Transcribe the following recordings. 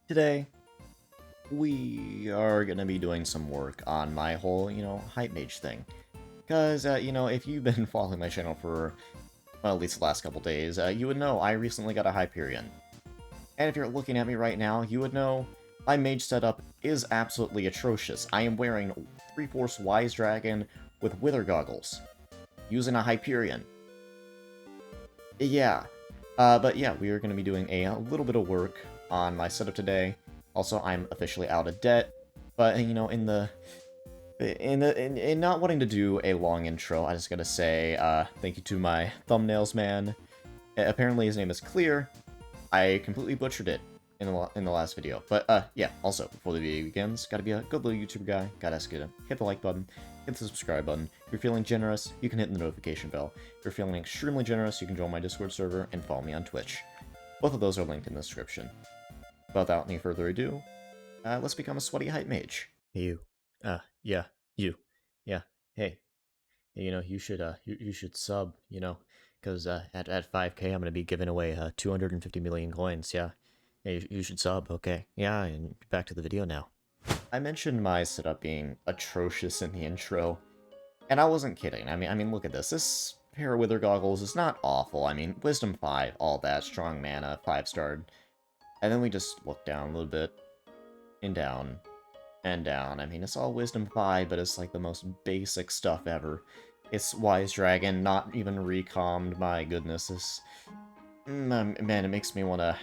Today, we are going to be doing some work on my whole, Hypemage thing. Because, if you've been following my channel for, well, at least the last couple days, you would know I recently got a Hyperion. And if you're looking at me right now, you would know my mage setup is absolutely atrocious. I am wearing 3/4 Wise Dragon with Wither Goggles, using a Hyperion. Yeah. But yeah, we are going to be doing a little bit of work on my setup today. Also, I'm officially out of debt, but in not wanting to do a long intro, I just gotta say thank you to my thumbnails man. Apparently his name is Clear. I completely butchered it in the last video, but yeah. Also, before the video begins, gotta be a good little YouTuber guy. Gotta ask you to hit the like button, hit the subscribe button. If you're feeling generous, you can hit the notification bell. If you're feeling extremely generous, you can join my Discord server and follow me on Twitch. Both of those are linked in the description. Without any further ado, let's become a sweaty hype mage. Hey, you. Yeah, you. Yeah, hey. You should, you should sub, because, at 5K, I'm gonna be giving away, 250 million coins, yeah. Hey, you should sub, okay. Yeah, and back to the video now. I mentioned my setup being atrocious in the intro, and I wasn't kidding. I mean, look at this. This pair of Wither Goggles is not awful. I mean, Wisdom 5, all that, strong mana, 5-starred. And then we just look down a little bit, and down, and down. I mean, it's all Wisdom 5, but it's like the most basic stuff ever. It's Wise Dragon, not even recommed. My goodness, this... man, it makes me want to...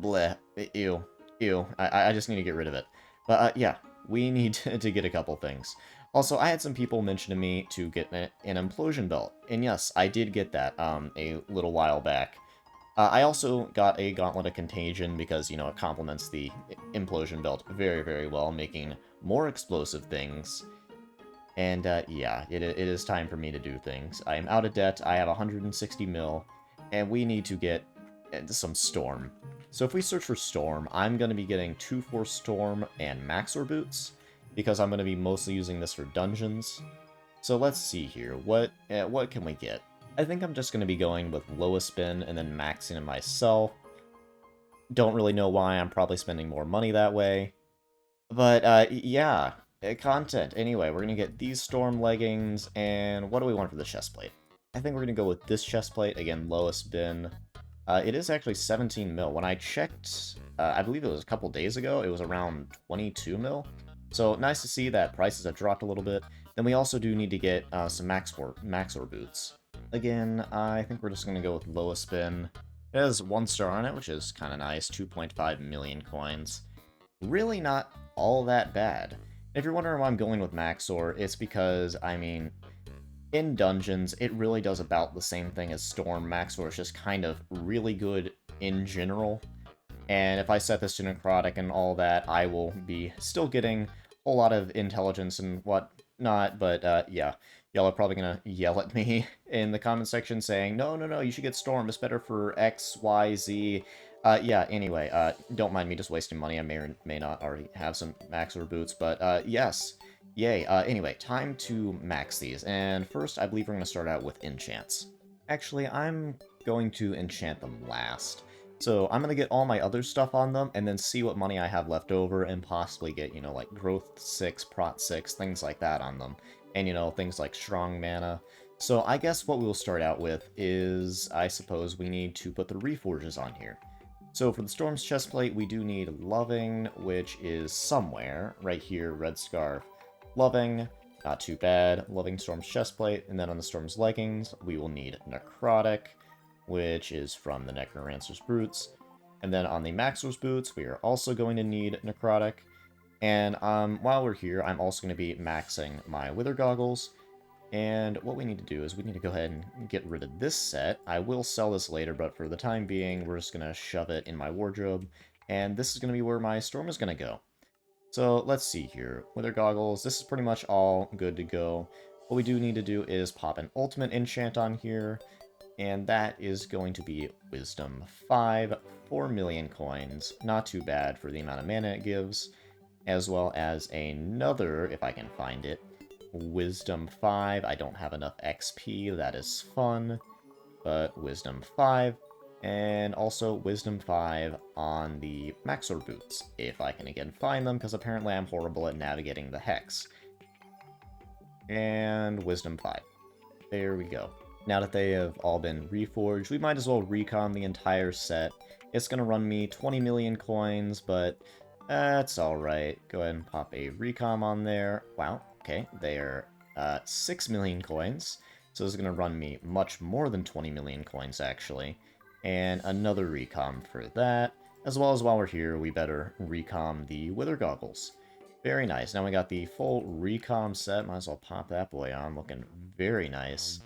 bleh. Ew. Ew. I just need to get rid of it. But, yeah, we need to get a couple things. Also, I had some people mention to me to get an Implosion Belt. And yes, I did get that, a little while back. I also got a Gauntlet of Contagion because, it complements the Implosion Belt very, very well, making more explosive things. And, yeah, it is time for me to do things. I am out of debt, I have 160 mil, and we need to get some Storm. So if we search for Storm, I'm going to be getting 2/4 Storm and Maxor Boots, because I'm going to be mostly using this for dungeons. So let's see here, what can we get? I think I'm just going to be going with lowest spin and then maxing it myself. Don't really know why, I'm probably spending more money that way. But, yeah, content. Anyway, we're going to get these Storm leggings, and what do we want for the chestplate? I think we're going to go with this chestplate, again, lowest spin. It is actually 17 mil. When I checked, I believe it was a couple days ago, it was around 22 mil. So, nice to see that prices have dropped a little bit. Then we also do need to get some Maxor boots. Again, I think we're just going to go with lowest spin. It has 1 star on it, which is kind of nice, 2.5 million coins. Really not all that bad. If you're wondering why I'm going with Maxor, it's because, I mean, in dungeons, it really does about the same thing as Storm. Maxor is just kind of really good in general. And if I set this to Necrotic and all that, I will be still getting a whole lot of intelligence and whatnot, but yeah. Y'all are probably gonna yell at me in the comment section saying, no, you should get Storm, it's better for X, Y, Z. Yeah, anyway, don't mind me just wasting money, I may or may not already have some Maxor boots, but yes. Yay, anyway, time to max these, and first I believe we're gonna start out with enchants. Actually, I'm going to enchant them last. So I'm gonna get all my other stuff on them, and then see what money I have left over, and possibly get, like, Growth 6, Prot 6, things like that on them. And, things like Strong Mana. So I guess what we'll start out with is, I suppose, we need to put the Reforges on here. So for the Storm's chestplate, we do need Loving, which is somewhere, right here, Red Scarf. Loving, not too bad. Loving Storm's chestplate, and then on the Storm's leggings, we will need Necrotic, which is from the Necromancer's Brutes. And then on the Maxor's Boots, we are also going to need Necrotic. And while we're here, I'm also going to be maxing my Wither Goggles. And what we need to do is we need to go ahead and get rid of this set. I will sell this later, but for the time being, we're just going to shove it in my wardrobe. And this is going to be where my Storm is going to go. So let's see here. Wither Goggles, this is pretty much all good to go. What we do need to do is pop an ultimate enchant on here. And that is going to be Wisdom 5, 4 million coins. Not too bad for the amount of mana it gives. As well as another, if I can find it, Wisdom 5. I don't have enough XP, that is fun. But Wisdom 5. And also Wisdom 5 on the Maxor boots, if I can again find them, because apparently I'm horrible at navigating the hex. And Wisdom 5. There we go. Now that they have all been reforged, we might as well recon the entire set. It's going to run me 20 million coins, but that's alright. Go ahead and pop a recon on there. Wow, okay, they're 6 million coins. So this is going to run me much more than 20 million coins, actually. And another recon for that. As well as while we're here, we better recon the Wither Goggles. Very nice. Now we got the full recon set. Might as well pop that boy on. Looking very nice.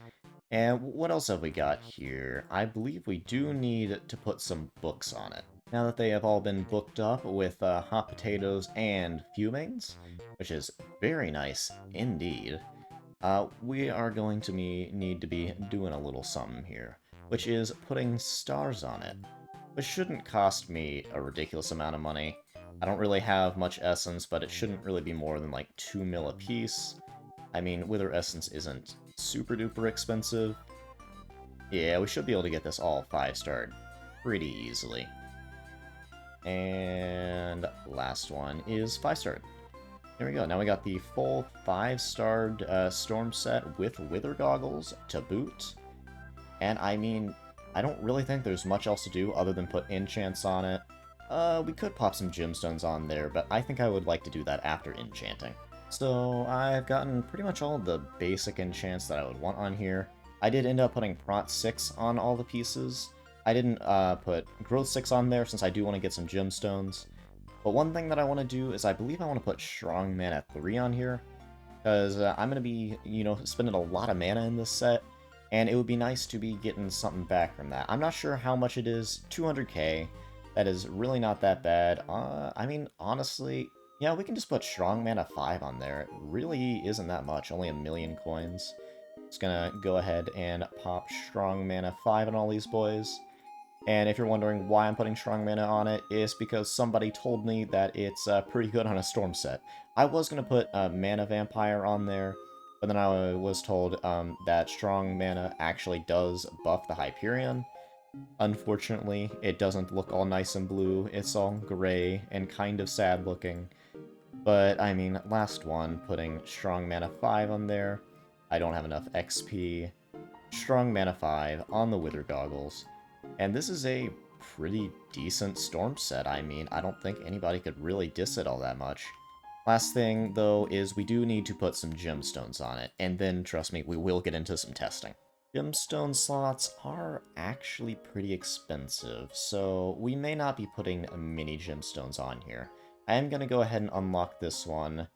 And what else have we got here? I believe we do need to put some books on it. Now that they have all been booked up with hot potatoes and fumains, which is very nice indeed, we are going to need to be doing a little something here, which is putting stars on it, which shouldn't cost me a ridiculous amount of money. I don't really have much essence, but it shouldn't really be more than like 2 mil a piece. I mean, Wither Essence isn't super duper expensive. Yeah, we should be able to get this all 5-starred pretty easily. And last one is 5-starred. There we go. Now we got the full 5-starred Storm set with Wither Goggles to boot. And I mean, I don't really think there's much else to do other than put enchants on it. We could pop some gemstones on there, but I think I would like to do that after enchanting. So I've gotten pretty much all of the basic enchants that I would want on here. I did end up putting Prot 6 on all the pieces. I didn't put Growth 6 on there since I do want to get some gemstones. But one thing that I want to do is I believe I want to put Strong Mana 3 on here. Because I'm going to be, spending a lot of mana in this set. And it would be nice to be getting something back from that. I'm not sure how much it is. 200k. That is really not that bad. I mean, honestly, yeah, we can just put Strong Mana 5 on there. It really isn't that much, only 1 million coins. Just gonna go ahead and pop Strong Mana 5 on all these boys. And if you're wondering why I'm putting Strong Mana on it, it's because somebody told me that it's pretty good on a Storm set. I was gonna put Mana Vampire on there, but then I was told that Strong Mana actually does buff the Hyperion. Unfortunately, it doesn't look all nice and blue, it's all gray and kind of sad looking. But, I mean, last one, putting Strong Mana 5 on there. I don't have enough XP. Strong Mana 5 on the Wither Goggles. And this is a pretty decent Storm set. I mean, I don't think anybody could really diss it all that much. Last thing, though, is we do need to put some gemstones on it. And then, trust me, we will get into some testing. Gemstone slots are actually pretty expensive, so we may not be putting mini gemstones on here. I am going to go ahead and unlock this one,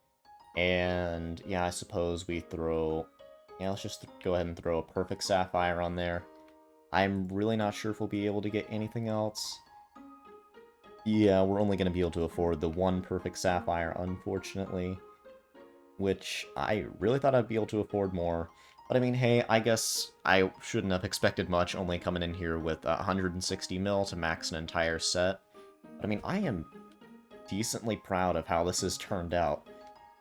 and yeah, I suppose we throw... Yeah, let's just go ahead and throw a perfect sapphire on there. I'm really not sure if we'll be able to get anything else. Yeah, we're only going to be able to afford the one perfect sapphire, unfortunately, which I really thought I'd be able to afford more. But I mean, hey, I guess I shouldn't have expected much, only coming in here with 160 mil to max an entire set. But I mean, I am decently proud of how this has turned out.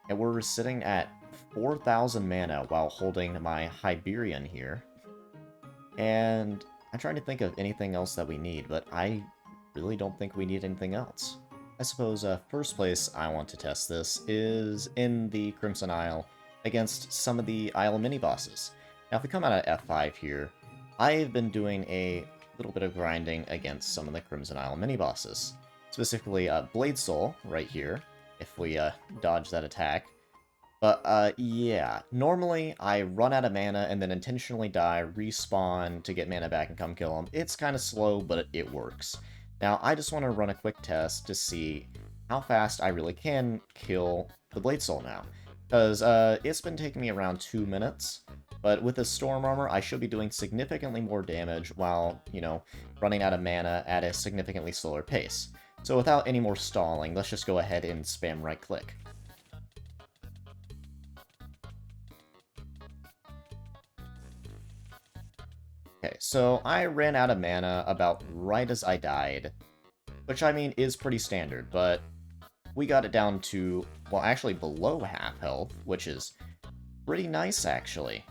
And we're sitting at 4,000 mana while holding my Hyperion here. And I'm trying to think of anything else that we need, but I really don't think we need anything else. I suppose first place I want to test this is in the Crimson Isle against some of the Isle mini-bosses. Now if we come out of F5 here, I've been doing a little bit of grinding against some of the Crimson Isle mini-bosses. Specifically Blade Soul right here, if we dodge that attack. But yeah, normally I run out of mana and then intentionally die, respawn to get mana back and come kill him. It's kind of slow, but it works. Now I just want to run a quick test to see how fast I really can kill the Blade Soul now. Because it's been taking me around 2 minutes, but with the Storm Armor, I should be doing significantly more damage while, running out of mana at a significantly slower pace. So without any more stalling, let's just go ahead and spam right-click. Okay, so I ran out of mana about right as I died, which I mean is pretty standard, but we got it down to, well, actually below half health, which is pretty nice, actually.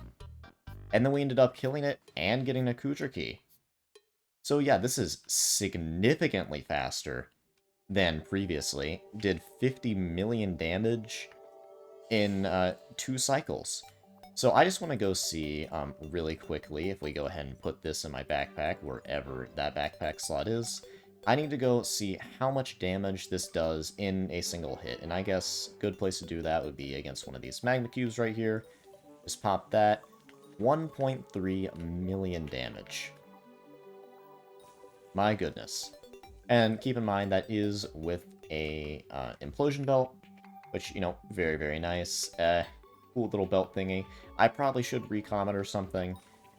And then we ended up killing it and getting a Kucher key. So yeah, this is significantly faster than previously. Did 50 million damage in 2 cycles. So I just want to go see really quickly if we go ahead and put this in my backpack, wherever that backpack slot is. I need to go see how much damage this does in a single hit, and I guess a good place to do that would be against one of these magma cubes right here. Just pop that. 1.3 million damage. My goodness. And keep in mind that is with a implosion belt, which, you know, very, very nice. Cool little belt thingy. I probably should recom it or something.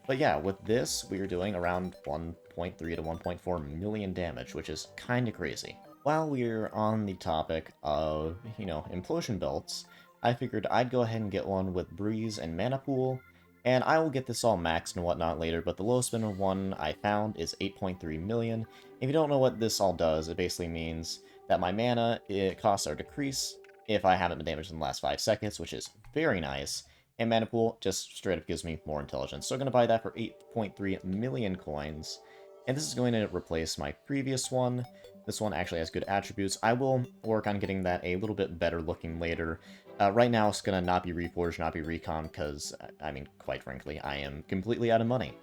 But yeah, with this, we are doing around 1.3 to 1.4 million damage, which is kind of crazy. While we're on the topic of, you know, implosion belts, I figured I'd go ahead and get one with Breeze and Mana Pool, and I will get this all maxed and whatnot later, but the lowest spinner one I found is 8.3 million. If you don't know what this all does, it basically means that my mana costs are decreased if I haven't been damaged in the last 5 seconds, which is very nice. And Mana Pool just straight up gives me more intelligence. So I'm going to buy that for 8.3 million coins. And this is going to replace my previous one. This one actually has good attributes. I will work on getting that a little bit better looking later. Right now it's going to not be reforged, not be recon, because, I mean, quite frankly, I am completely out of money.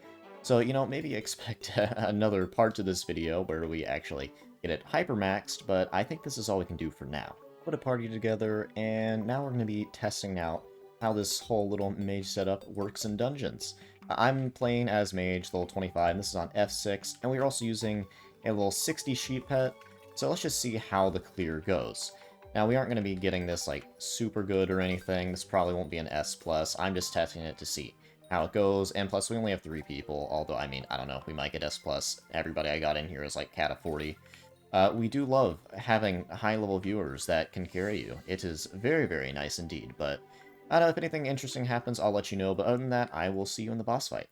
So, you know, maybe expect another part to this video where we actually get it hypermaxed, but I think this is all we can do for now. Put a party together, and now we're going to be testing out how this whole little mage setup works in dungeons. I'm playing as mage, level 25, and this is on F6, and we're also using a little 60 sheep pet, so let's just see how the clear goes. Now, we aren't going to be getting this, like, super good or anything. This probably won't be an S+. I'm just testing it to see how it goes, and plus, we only have 3 people, although, I mean, I don't know, we might get S+. Everybody I got in here is, like, cat of 40. We do love having high-level viewers that can carry you. It is very, very nice indeed, but I don't know, if anything interesting happens, I'll let you know, but other than that, I will see you in the boss fight.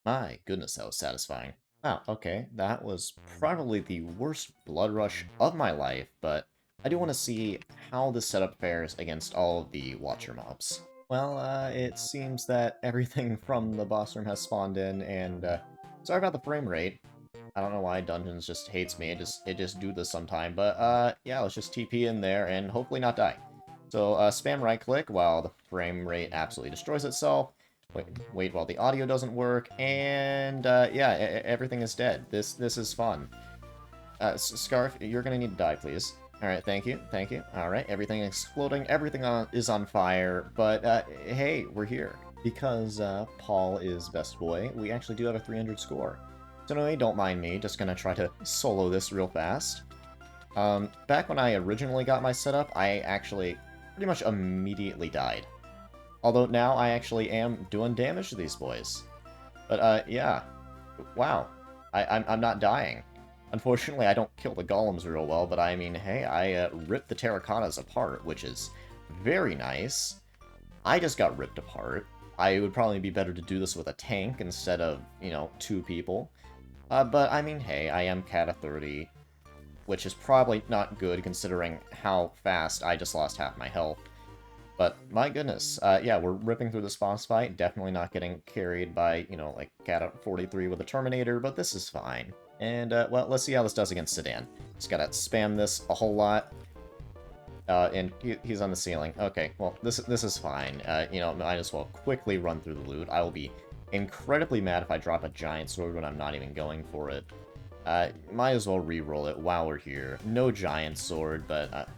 My goodness, that was satisfying. Wow, okay, that was probably the worst blood rush of my life, but I do want to see how this setup fares against all of the Watcher mobs. Well, it seems that everything from the boss room has spawned in, and, sorry about the frame rate. I don't know why Dungeons just hates me, it just do this sometime, but, yeah, let's just TP in there and hopefully not die. So, spam right-click while the frame rate absolutely destroys itself. Wait while the audio doesn't work, and, yeah, everything is dead. This is fun. Scarf, you're gonna need to die, please. Alright, thank you, thank you. Alright, everything is exploding, everything is on fire, but, hey, we're here. Because, Paul is best boy, we actually do have a 300 score. So anyway, don't mind me, just gonna try to solo this real fast. Back when I originally got my setup, I actually pretty much immediately died. Although now I actually am doing damage to these boys. But, yeah. Wow. I'm not dying. Unfortunately, I don't kill the golems real well, but I mean, hey, I ripped the terracottas apart, which is very nice. I just got ripped apart. I would probably be better to do this with a tank instead of, you know, 2 people. But I mean, hey, I am cat of 30, which is probably not good considering how fast I just lost half my health. But my goodness, yeah, we're ripping through this boss fight, definitely not getting carried by, you know, like cat of 43 with a Terminator, but this is fine. And, well, let's see how this does against Sedan. Just gotta spam this a whole lot. And he's on the ceiling. Okay, well, this is fine. You know, might as well quickly run through the loot. I will be incredibly mad if I drop a giant sword when I'm not even going for it. Might as well re-roll it while we're here. No giant sword, but,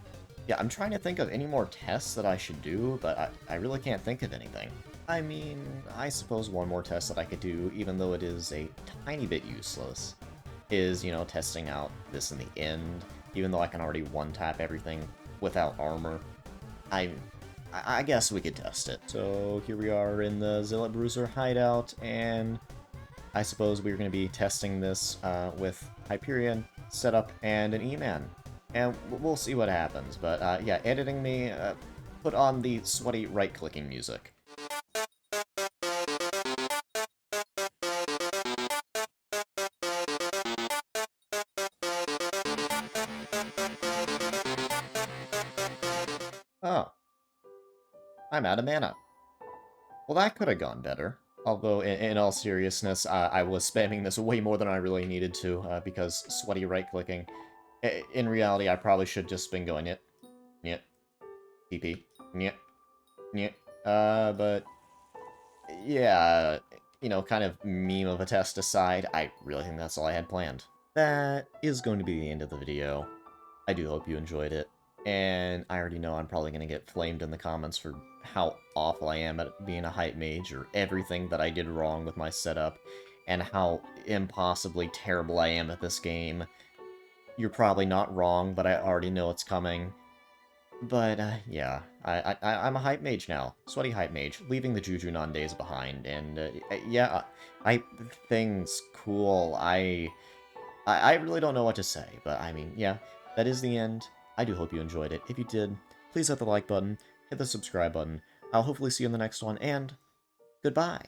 yeah, I'm trying to think of any more tests that I should do, but I really can't think of anything. I mean, I suppose one more test that I could do, even though it is a tiny bit useless, is, you know, testing out this in the end, even though I can already one-tap everything without armor. I guess we could test it. So here we are in the Zealot Bruiser hideout, and I suppose we're going to be testing this with Hyperion, setup, and an E-Man. And we'll see what happens, but yeah, editing me, put on the sweaty right-clicking music. Oh. I'm out of mana. Well, that could have gone better. Although, in all seriousness, I was spamming this way more than I really needed to, because sweaty right-clicking. In reality, I probably should just been going it. Nyet. TP. Nyet. Nyet. But... yeah, you know, kind of meme of a test aside, I really think that's all I had planned. That is going to be the end of the video. I do hope you enjoyed it. And I already know I'm probably going to get flamed in the comments for how awful I am at being a hype mage, or everything that I did wrong with my setup, and how impossibly terrible I am at this game. You're probably not wrong, but I already know it's coming. But, yeah, I'm a hype mage now. Sweaty hype mage, leaving the Juju Non days behind, and, yeah, things cool. I really don't know what to say, but I mean, yeah, that is the end. I do hope you enjoyed it. If you did, please hit the like button, hit the subscribe button. I'll hopefully see you in the next one, and goodbye.